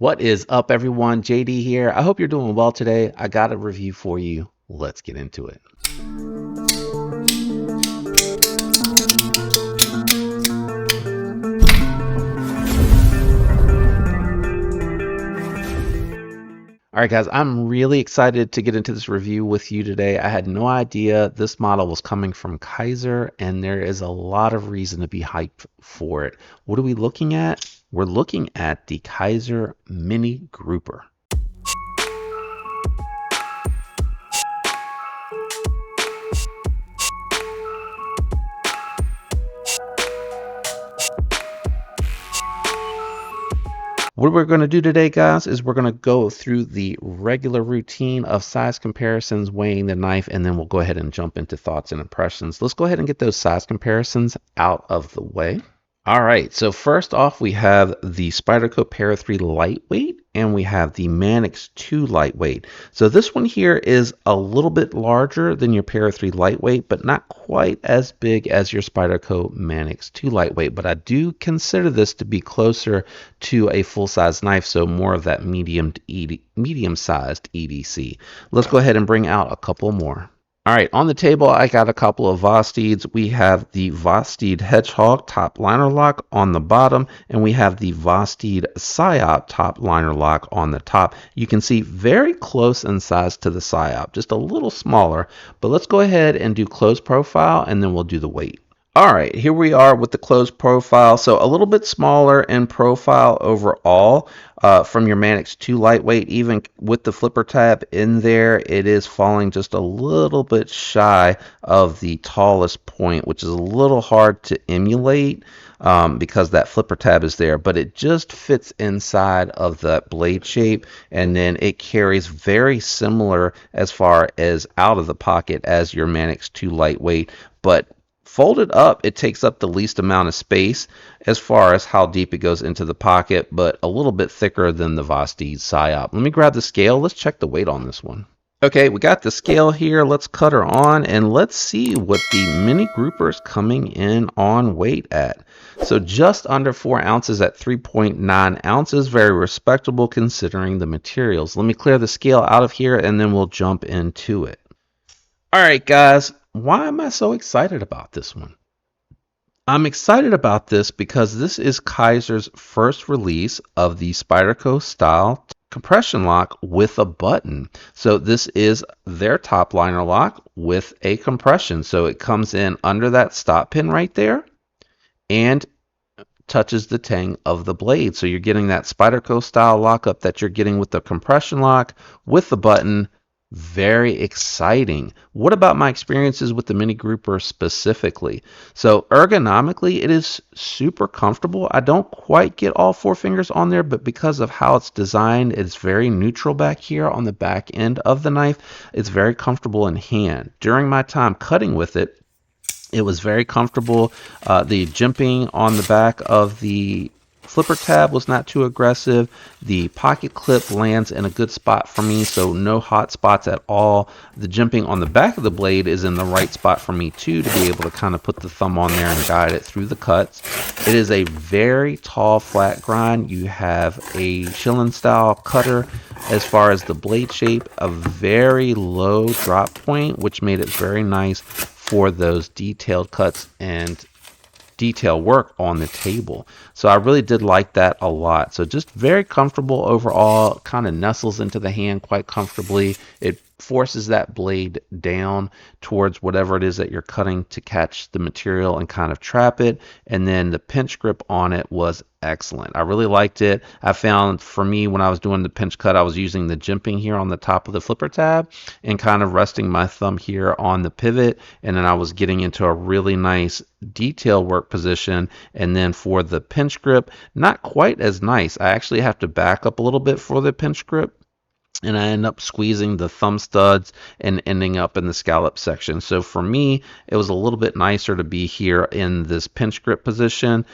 What is up, everyone? JD here. I hope you're doing well today. I got a review for you. Let's get into it. All right, guys, I'm really excited to get into this review with you today. I had no idea this model was coming from Kizer, and there is a lot of reason to be hyped for it. What are we looking at? We're looking at the Kizer Mini Grouper. What we're going to do today, guys, is we're going to go through the regular routine of size comparisons, weighing the knife, and then we'll go ahead and jump into thoughts and impressions. Let's go ahead and get those size comparisons out of the way. All right, so first off, we have the Spyderco Para 3 Lightweight, and we have the Manix 2 Lightweight. So this one here is a little bit larger than your Para 3 Lightweight, but not quite as big as your Spyderco Manix 2 Lightweight. But I do consider this to be closer to a full-size knife, so more of that medium-sized EDC. Let's go ahead and bring out a couple more. All right, on the table, I got a couple of Vosteeds. We have the Vosteed Hedgehog top liner lock on the bottom, and we have the Vosteed Psyop top liner lock on the top. You can see very close in size to the Psyop, just a little smaller. But let's go ahead and do close profile, and then we'll do the weight. All right, here we are with the closed profile. So a little bit smaller in profile overall from your Manix 2 Lightweight. Even with the flipper tab in there, it is falling just a little bit shy of the tallest point, which is a little hard to emulate because that flipper tab is there. But it just fits inside of that blade shape, and then it carries very similar as far as out of the pocket as your Manix 2 Lightweight. But folded up, it takes up the least amount of space as far as how deep it goes into the pocket, but a little bit thicker than the Vosteed Psyop. Let me grab the scale. Let's check the weight on this one. Okay, we got the scale here. Let's cut her on and let's see what the Mini Grouper's coming in on weight at. So just under 4 ounces at 3.9 ounces. Very respectable considering the materials. Let me clear the scale out of here and then we'll jump into it. All right, guys. Why am I so excited about this one? I'm excited about this because this is Kizer's first release of the Spyderco style compression lock with a button. So this is their top liner lock with a compression. So it comes in under that stop pin right there and touches the tang of the blade. So you're getting that Spyderco style lockup that you're getting with the compression lock with the button. Very exciting. What about my experiences with the Mini Grouper specifically? So ergonomically, it is super comfortable. I don't quite get all 4 fingers on there, but because of how it's designed, it's very neutral back here on the back end of the knife. It's very comfortable in hand. During my time cutting with it, it was very comfortable. The jimping on the back of the flipper tab was not too aggressive. The pocket clip lands in a good spot for me, so no hot spots at all. The jimping on the back of the blade is in the right spot for me too, to be able to kind of put the thumb on there and guide it through the cuts. It is a very tall flat grind. You have a Schilling style cutter as far as the blade shape, a very low drop point, which made it very nice for those detailed cuts and detail work on the table. So I really did like that a lot. So just very comfortable overall, kind of nestles into the hand quite comfortably. It forces that blade down towards whatever it is that you're cutting to catch the material and kind of trap it. And then the pinch grip on it was excellent. I really liked it. I found for me when I was doing the pinch cut, I was using the jimping here on the top of the flipper tab and kind of resting my thumb here on the pivot, and then I was getting into a really nice detail work position. And then for the pinch grip, not quite as nice. I actually have to back up a little bit for the pinch grip and I end up squeezing the thumb studs and ending up in the scallop section. So for me, it was a little bit nicer to be here in this pinch grip position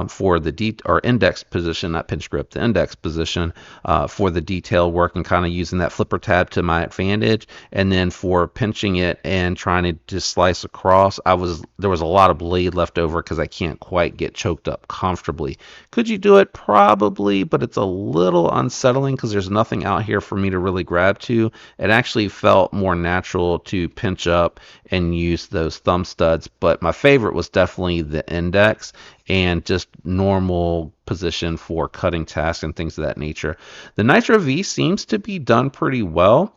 for the or index position, not pinch grip, the index position for the detail work and kind of using that flipper tab to my advantage. And then for pinching it and trying to just slice across, there was a lot of blade left over because I can't quite get choked up comfortably. Could you do it? Probably, but it's a little unsettling because there's nothing out here for me to really grab to. It actually felt more natural to pinch up and use those thumb studs, but my favorite was definitely the index and just normal position for cutting tasks and things of that nature. The Nitro V seems to be done pretty well.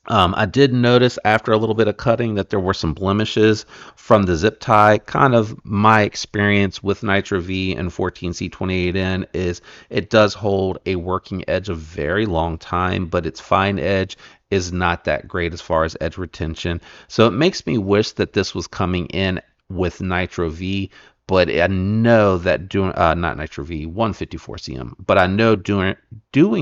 I did notice after a little bit of cutting that there were some blemishes from the zip tie. Kind of my experience with Nitro V and 14C28N is it does hold a working edge a very long time, but its fine edge is not that great as far as edge retention. So it makes me wish that this was coming in with Nitro V, but I know that doing not Nitro V 154 cm, but I know doing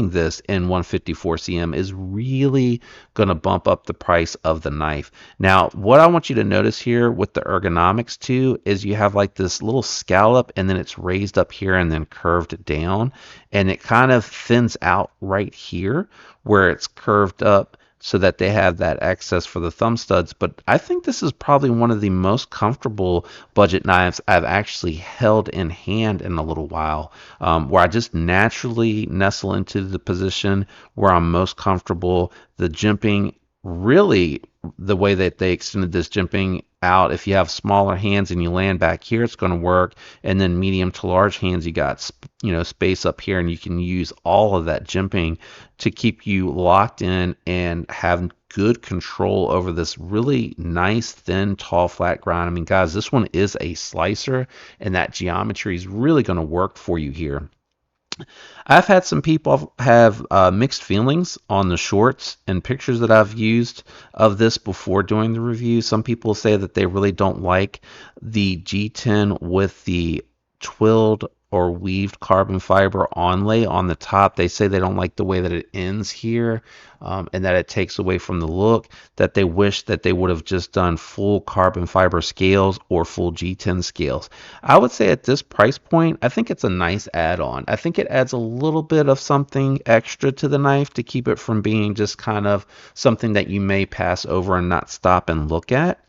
this in 154 cm is really going to bump up the price of the knife. Now, what I want you to notice here with the ergonomics too is you have like this little scallop and then it's raised up here and then curved down, and it kind of thins out right here where it's curved up so that they have that access for the thumb studs. But I think this is probably one of the most comfortable budget knives I've actually held in hand in a little while, where I just naturally nestle into the position where I'm most comfortable. The jimping, really, the way that they extended this jimping out, if you have smaller hands and you land back here, it's going to work. And then medium to large hands, you got space up here, and you can use all of that jimping to keep you locked in and have good control over this really nice, thin, tall, flat grind. I mean, guys, this one is a slicer, and that geometry is really going to work for you here. I've had some people have mixed feelings on the shorts and pictures that I've used of this before doing the review. Some people say that they really don't like the G10 with the twilled or weaved carbon fiber onlay on the top. They say they don't like the way that it ends here, and that it takes away from the look, that they wish that they would have just done full carbon fiber scales or full G10 scales. I would say at this price point, I think it's a nice add-on. I think it adds a little bit of something extra to the knife to keep it from being just kind of something that you may pass over and not stop and look at.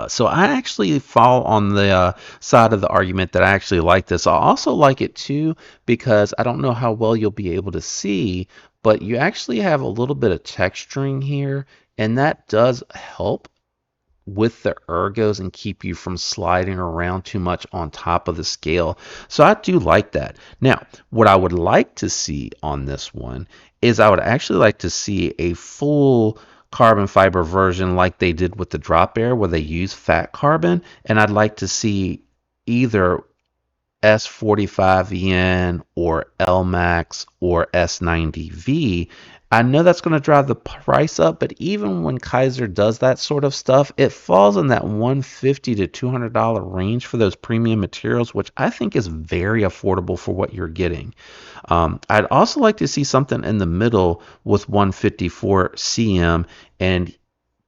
So I actually fall on the side of the argument that I actually like this. I also like it too because I don't know how well you'll be able to see, but you actually have a little bit of texturing here, and that does help with the ergos and keep you from sliding around too much on top of the scale. So I do like that. Now, what I would like to see on this one is I would actually like to see a full carbon fiber version like they did with the drop air where they use fat carbon, and I'd like to see either S45VN or LMAX or S90V. I know that's going to drive the price up, but even when Kizer does that sort of stuff, it falls in that $150 to $200 range for those premium materials, which I think is very affordable for what you're getting. I'd also like to see something in the middle with 154 cm and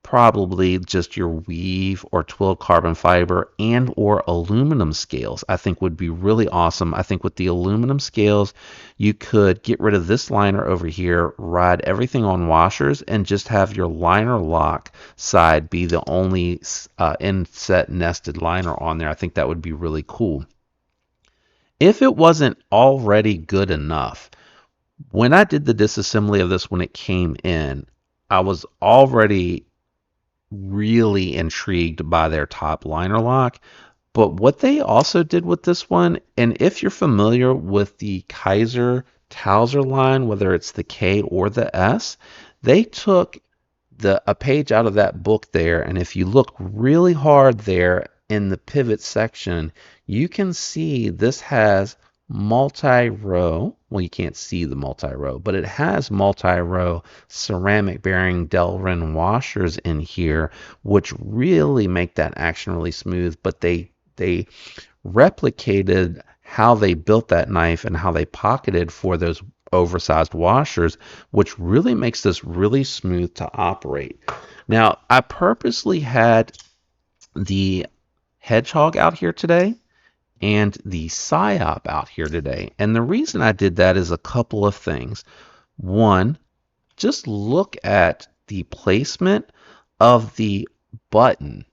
probably just your weave or twill carbon fiber and or aluminum scales. I think would be really awesome. I think with the aluminum scales, you could get rid of this liner over here, ride everything on washers, and just have your liner lock side be the only inset nested liner on there. I think that would be really cool. If it wasn't already good enough, when I did the disassembly of this when it came in, I was already really intrigued by their top liner lock. But what they also did with this one, and if you're familiar with the Kizer Towser line, whether it's the K or the S, they took a page out of that book there, and if you look really hard there in the pivot section, you can see this has multi-row. Well, you can't see the multi-row, but it has multi-row ceramic bearing Delrin washers in here, which really make that action really smooth. But they replicated how they built that knife and how they pocketed for those oversized washers, which really makes this really smooth to operate. Now, I purposely had the Hedgehog out here today and the Psyop out here today. And the reason I did that is a couple of things. One, just look at the placement of the button.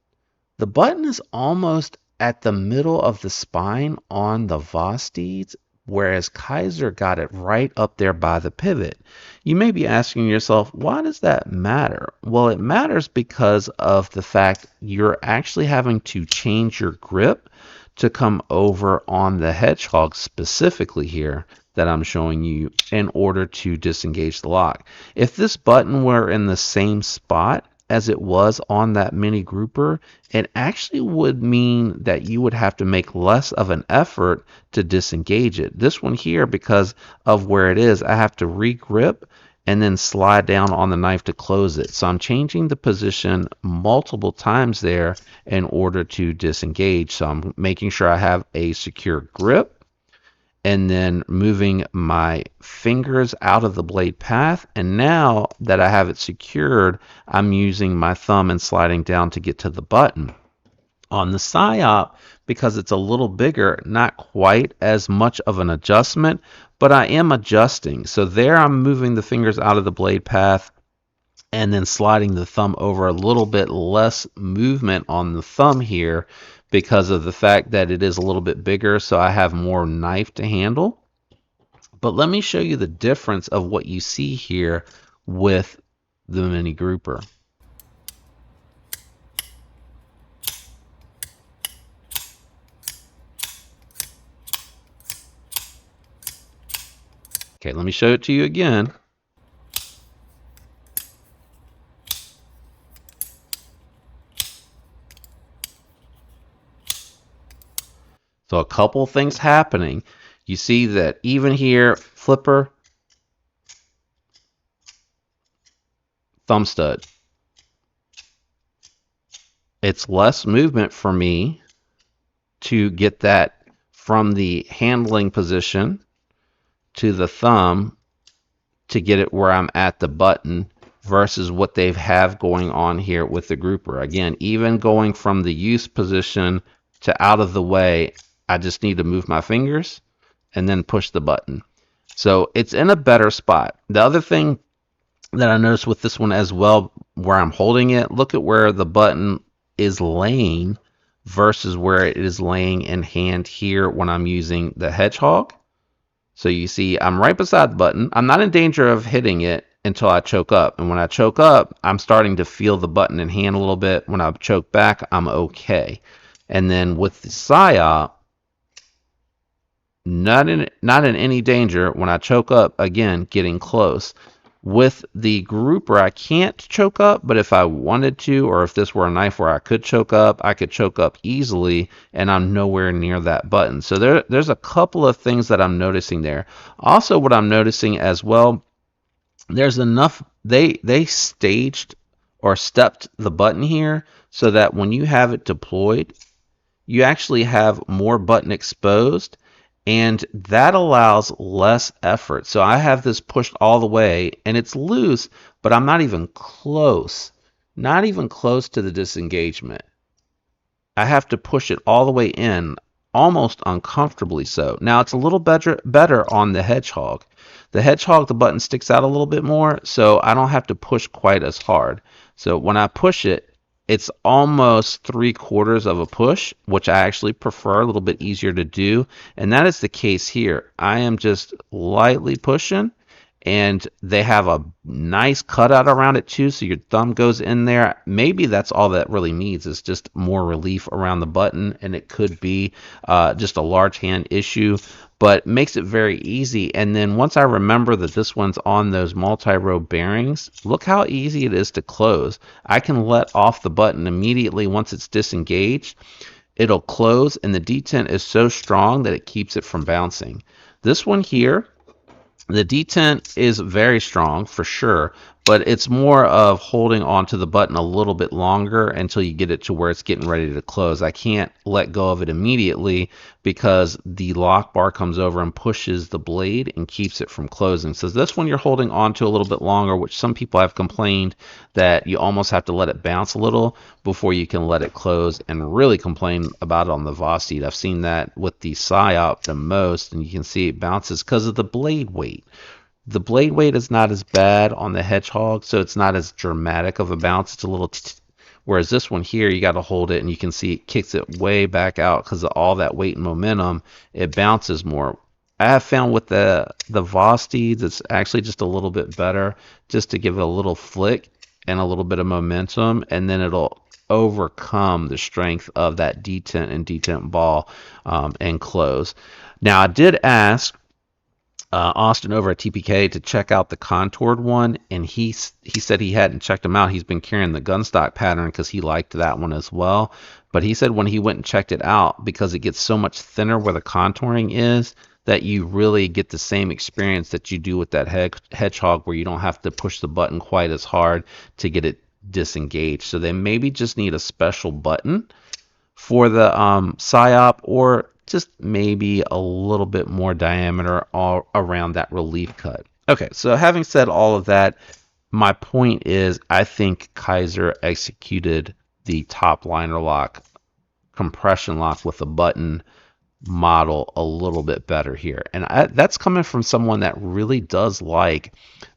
The button is almost at the middle of the spine on the Vosteeds, whereas Kizer got it right up there by the pivot. You may be asking yourself, why does that matter? Well, it matters because of the fact you're actually having to change your grip to come over on the Hedgehog specifically here that I'm showing you in order to disengage the lock. If this button were in the same spot as it was on that mini grouper, it actually would mean that you would have to make less of an effort to disengage it. This one here, because of where it is, I have to re-grip and then slide down on the knife to close it. So I'm changing the position multiple times there in order to disengage. So I'm making sure I have a secure grip, and then moving my fingers out of the blade path. And now that I have it secured, I'm using my thumb and sliding down to get to the button. On the Psyop, because it's a little bigger, not quite as much of an adjustment, but I am adjusting. So there I'm moving the fingers out of the blade path and then sliding the thumb over, a little bit less movement on the thumb here because of the fact that it is a little bit bigger, so I have more knife to handle. But let me show you the difference of what you see here with the mini grouper. Okay, let me show it to you again. So a couple things happening. You see that even here, flipper, thumb stud. It's less movement for me to get that from the handling position to the thumb to get it where I'm at the button versus what they have going on here with the grouper. Again, even going from the use position to out of the way, I just need to move my fingers and then push the button. So it's in a better spot. The other thing that I noticed with this one as well, where I'm holding it, look at where the button is laying versus where it is laying in hand here when I'm using the Hedgehog. So you see I'm right beside the button. I'm not in danger of hitting it until I choke up. And when I choke up, I'm starting to feel the button in hand a little bit. When I choke back, I'm okay. And then with the Psyop, not in any danger. When I choke up, again, getting close. With the grouper, I can't choke up, but if I wanted to, or if this were a knife where I could choke up, I could choke up easily, and I'm nowhere near that button. So there's a couple of things that I'm noticing there. Also, what I'm noticing as well, there's enough, they staged or stepped the button here so that when you have it deployed, you actually have more button exposed, and that allows less effort. So I have this pushed all the way and it's loose, but I'm not even close to the disengagement. I have to push it all the way in, almost uncomfortably so. Now it's a little better on the Hedgehog. The Hedgehog, the button sticks out a little bit more, so I don't have to push quite as hard. So when I push it, it's almost 3/4 of a push, which I actually prefer, a little bit easier to do. And that is the case here. I am just lightly pushing, and they have a nice cutout around it too, so your thumb goes in there. Maybe that's all that really needs, is just more relief around the button, and it could be just a large hand issue, but makes it very easy. And then once I remember that this one's on those multi-row bearings, look how easy it is to close. I can let off the button immediately once it's disengaged. It'll close, and the detent is so strong that it keeps it from bouncing. This one here, the detent is very strong for sure, but it's more of holding onto the button a little bit longer until you get it to where it's getting ready to close. I can't let go of it immediately because the lock bar comes over and pushes the blade and keeps it from closing. So this one you're holding onto a little bit longer, which some people have complained that you almost have to let it bounce a little before you can let it close, and really complain about it on the Vosteed. I've seen that with the Psyop the most, and you can see it bounces because of the blade weight. The blade weight is not as bad on the Hedgehog, so it's not as dramatic of a bounce. It's a little whereas this one here, you got to hold it, and you can see it kicks it way back out because of all that weight and momentum. It bounces more. I have found with the Vosteeds, it's actually just a little bit better, just to give it a little flick and a little bit of momentum, and then it'll overcome the strength of that detent and detent ball and close. Now, I did ask Austin over at TPK to check out the contoured one, and he said he hadn't checked them out. He's been carrying the gunstock pattern because he liked that one as well. But he said when he went and checked it out, because it gets so much thinner where the contouring is, that you really get the same experience that you do with that Hedgehog, where you don't have to push the button quite as hard to get it disengaged. So they maybe just need a special button for the Psyop, or just maybe a little bit more diameter all around that relief cut. Okay, so having said all of that, my point is I think Kizer executed the top liner lock, compression lock with a button model a little bit better here. And that's coming from someone that really does like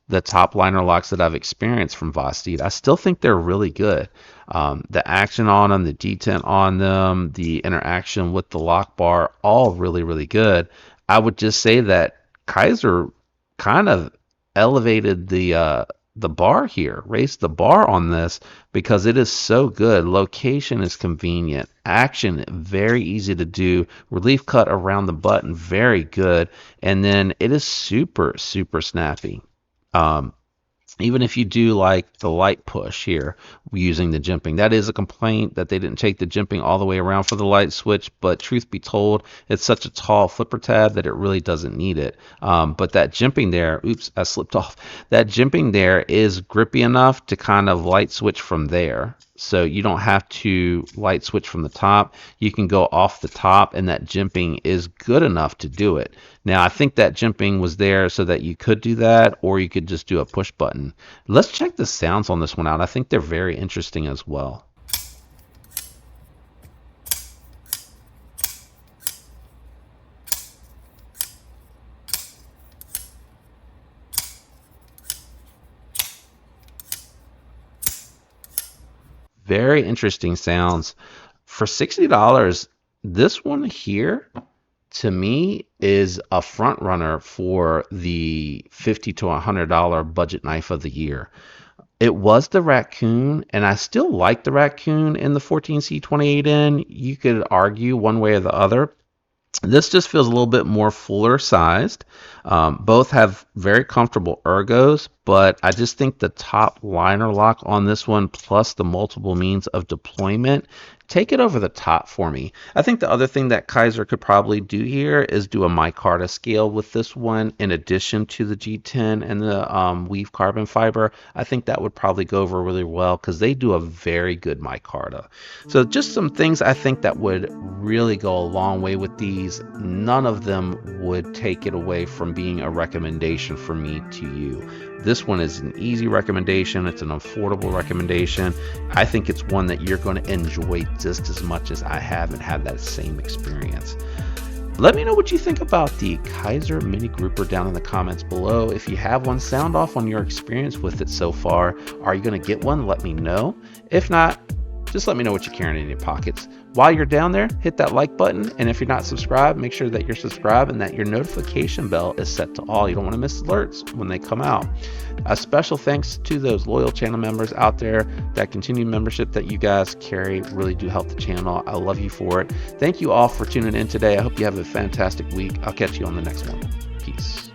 the top liner locks that I've experienced from Vosteed. I still think they're really good. The action on them, the detent on them, the interaction with the lock bar, all really, really good. I would just say that Kizer kind of elevated the bar here, raised the bar on this, because it is so good. Location is convenient, action very easy to do, relief cut around the button very good, and then it is super, super snappy. Even if you do like the light push here using the jimping, that is a complaint that they didn't take the jimping all the way around for the light switch, but truth be told, it's such a tall flipper tab that it really doesn't need it. But that jimping there, oops, I slipped off. That jimping there is grippy enough to kind of light switch from there. So you don't have to light switch from the top. You can go off the top, and that jimping is good enough to do it. Now, I think that jimping was there so that you could do that, or you could just do a push button. Let's check the sounds on this one out. I think they're very interesting as well. Very interesting sounds. For $60, this one here, to me, is a front runner for the $50 to $100 budget knife of the year. It was the Raccoon, and I still like the Raccoon in the 14C28N. You could argue one way or the other. This just feels a little bit more fuller sized. Both have very comfortable ergos, but I just think the top liner lock on this one, plus the multiple means of deployment, take it over the top for me. I think the other thing that Kizer could probably do here is do a micarta scale with this one in addition to the G10 and the weave carbon fiber. I think that would probably go over really well because they do a very good micarta. So just some things I think that would really go a long way with these. None of them would take it away from being a recommendation for me to you. This one is an easy recommendation. It's an affordable recommendation. I think it's one that you're going to enjoy just as much as I have and have that same experience. Let me know what you think about the Kizer Mini Grouper down in the comments below. If you have one, sound off on your experience with it so far. Are you going to get one? Let me know. If not, just let me know what you're carrying in your pockets. While you're down there, hit that like button. And if you're not subscribed, make sure that you're subscribed and that your notification bell is set to all. You don't want to miss alerts when they come out. A special thanks to those loyal channel members out there. That continued membership that you guys carry really do help the channel. I love you for it. Thank you all for tuning in today. I hope you have a fantastic week. I'll catch you on the next one. Peace.